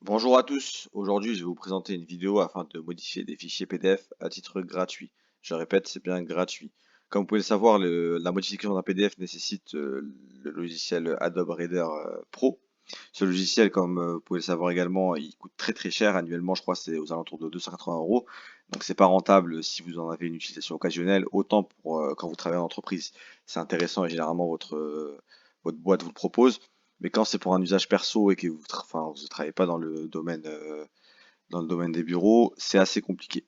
Bonjour à tous, aujourd'hui je vais vous présenter une vidéo afin de modifier des fichiers PDF à titre gratuit. Je répète, c'est bien gratuit. Comme vous pouvez le savoir, la modification d'un PDF nécessite le logiciel Adobe Reader Pro. Ce logiciel, comme vous pouvez le savoir également, il coûte très cher. Annuellement, je crois que c'est aux alentours de 280 euros. Donc c'est pas rentable si vous en avez une utilisation occasionnelle. Autant pour quand vous travaillez en entreprise, c'est intéressant et généralement votre boîte vous le propose. Mais quand c'est pour un usage perso et que vous ne travaillez pas dans le domaine des bureaux, c'est assez compliqué.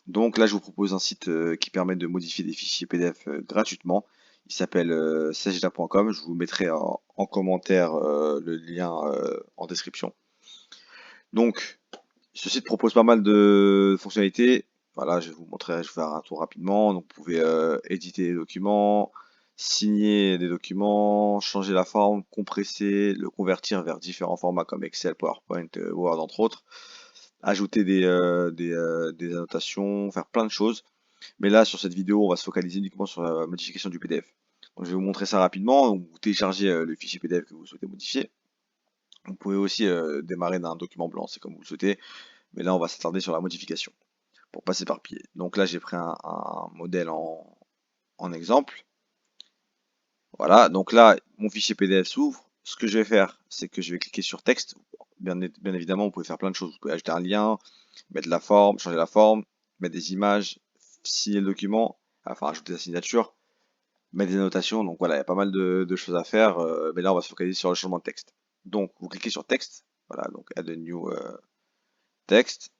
Donc là, je vous propose un site qui permet de modifier des fichiers PDF gratuitement. Il s'appelle sagida.com. Je vous mettrai en commentaire le lien en description. Donc, ce site propose pas mal de fonctionnalités. Voilà, je vais vous montrer, je vais faire un tour rapidement. Donc, vous pouvez éditer des documents, signer des documents, changer la forme, compresser, le convertir vers différents formats comme Excel, PowerPoint, Word, entre autres. Ajouter des annotations, faire plein de choses. Mais là, sur cette vidéo, on va se focaliser uniquement sur la modification du PDF. Donc, je vais vous montrer ça rapidement. Donc, vous téléchargez le fichier PDF que vous souhaitez modifier. Vous pouvez aussi démarrer d'un document blanc, c'est comme vous le souhaitez. Mais là, on va s'attarder sur la modification pour pas s'éparpiller. Donc là, j'ai pris un modèle en exemple. Voilà, donc là, mon fichier PDF s'ouvre. Ce que je vais faire, c'est que je vais cliquer sur texte. Bien évidemment, vous pouvez faire plein de choses. Vous pouvez ajouter un lien, mettre la forme, changer la forme, mettre des images, signer le document, enfin ajouter la signature, mettre des annotations. Donc voilà, il y a pas mal de choses à faire. Mais là, on va se focaliser sur le changement de texte. Donc, vous cliquez sur texte. Voilà, donc add a new text.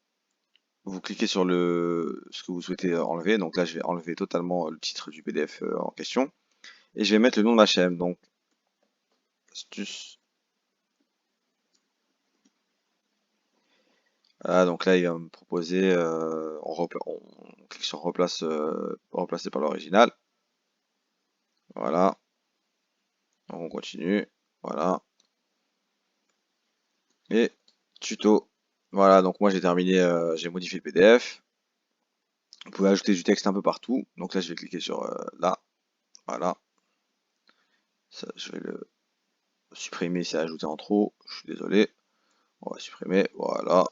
Vous cliquez sur ce que vous souhaitez enlever. Donc là, je vais enlever totalement le titre du PDF en question. Et je vais mettre le nom de HM. Donc, astuce. Voilà, donc là, il va me proposer, on clique sur remplacer par l'original. Voilà, donc on continue. Voilà, et tuto. Voilà, donc moi j'ai terminé, j'ai modifié le PDF. Vous pouvez ajouter du texte un peu partout. Donc là, je vais cliquer sur là. Voilà, ça, je vais le supprimer, c'est ajouté en trop. Je suis désolé. On va supprimer. Voilà,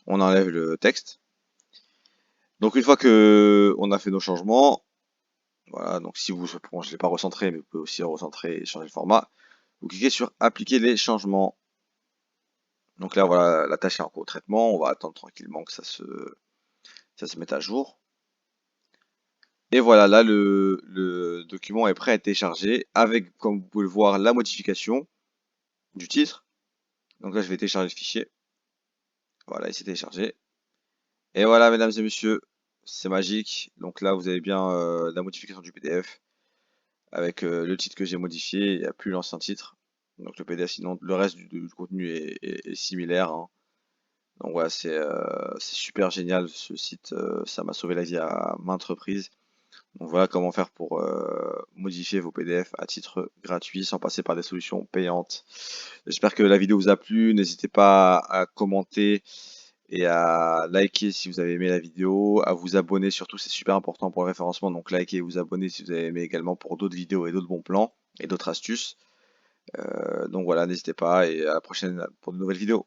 on enlève le texte. Donc une fois que on a fait nos changements, voilà, donc si vous, bon, je ne l'ai pas recentré, mais vous pouvez aussi recentrer et changer le format. Vous cliquez sur appliquer les changements. Donc là, voilà, la tâche est en cours de traitement. On va attendre tranquillement que ça se mette à jour. Et voilà, là, le document est prêt à être téléchargé avec, comme vous pouvez le voir, la modification du titre. Donc là, je vais télécharger le fichier. Voilà, il s'est téléchargé. Et voilà, mesdames et messieurs, c'est magique. Donc là, vous avez bien la modification du PDF avec le titre que j'ai modifié. Il n'y a plus l'ancien titre. Donc le PDF, sinon le reste du contenu est similaire, hein. Donc voilà, c'est super génial ce site, ça m'a sauvé la vie à maintes reprises. Donc voilà comment faire pour modifier vos PDF à titre gratuit sans passer par des solutions payantes. J'espère que la vidéo vous a plu. N'hésitez pas à commenter et à liker si vous avez aimé la vidéo, à vous abonner surtout, c'est super important pour le référencement. Donc likez et vous abonnez si vous avez aimé également pour d'autres vidéos et d'autres bons plans et d'autres astuces. Donc voilà, n'hésitez pas et à la prochaine pour de nouvelles vidéos.